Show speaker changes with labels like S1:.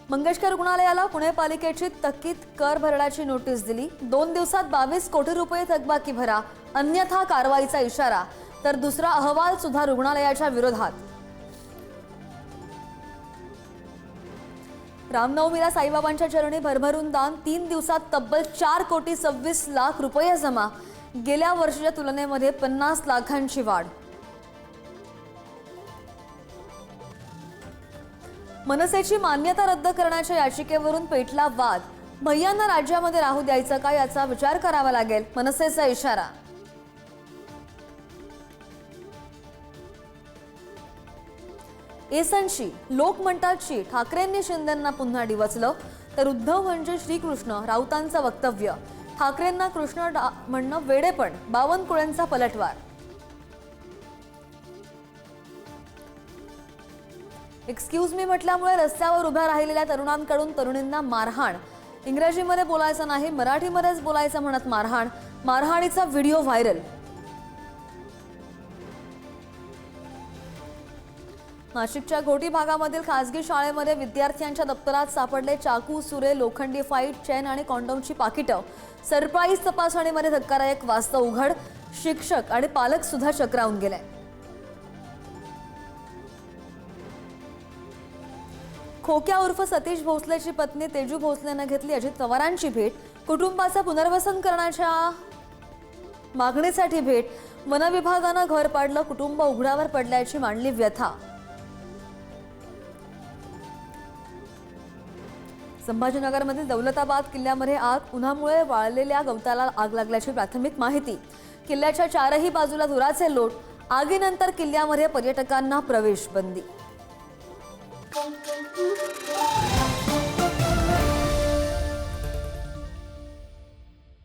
S1: मंगेशकर रुग्णालयाला पुणे पालिकेची थकीत कर भरण्याची नोटीस दिली। 2 दिवसात 22 कोटी रुपये थकबाकी भरा, अन्यथा कारवाईचा इशारा। तर दुसरा अहवाल सुद्धा रुग्णालयाच्या विरोधात। रामनवमीला साईबाबांच्या चरणी भरभरून दान, 3 दिवसात तब्बल 4 कोटी 26 लाख रुपये जमा। गेल्या वर्षीच्या तुलनेमध्ये 50 लाखांची वाढ। मनसेची मान्यता रद्द करण्याच्या याचिकेवरून पेटला वाद। भैयांना राज्यामध्ये राहू द्यायचं का याचा विचार करावा लागेल, मनसेचा इशारा। एसनशी लोक म्हणतात शी, ठाकरेंनी शिंदेंना पुन्हा डिवचलं। तर उद्धव म्हणजे श्रीकृष्ण, राऊतांचं वक्तव्य। ठाकरेंना कृष्ण म्हणणं वेडेपण, बावनकुळेंचा पलटवार। एक्सक्यूज मी म्हटल्यामुळे रस्त्यावर उभ्या राहिलेल्या तरुणांकडून तरुणींना मारहाण। इंग्रजीमध्ये बोलायचं नाही, मराठीमध्येच बोलायचं म्हणत मारहाण। मारहाणीचा व्हिडिओ व्हायरल। नाशिकच्या घोटी भागामधील खासगी शाळेमध्ये विद्यार्थ्यांच्या दप्तरात सापडले चाकू, सुरे, लोखंडी फाईट, चेन आणि कॉन्डोमची पाकिटं। सरप्राईज तपासणीमध्ये धक्कादायक वास्तव उघड। शिक्षक आणि पालक सुद्धा चक्रावून गेले। खोक्या उर्फ सतीश भोसलेची पत्नी तेजू भोसलेने घेतली अजित पवारांची भेट। कुटुंबाचं पुनर्वसन करण्याच्या मागणीसाठी भेट। वनविभागानं घर पाडलं, कुटुंब उघड्यावर पडल्याची मांडली व्यथा। संभाजीनगरमधील दौलताबाद किल्ल्यामध्ये आग, उन्हामुळे वाळलेल्या गवताला आग लागल्याची प्राथमिक माहिती। किल्ल्याच्या चारही बाजूला धुराचे लोट। आगीनंतर किल्ल्यामध्ये पर्यटकांना प्रवेश बंदी।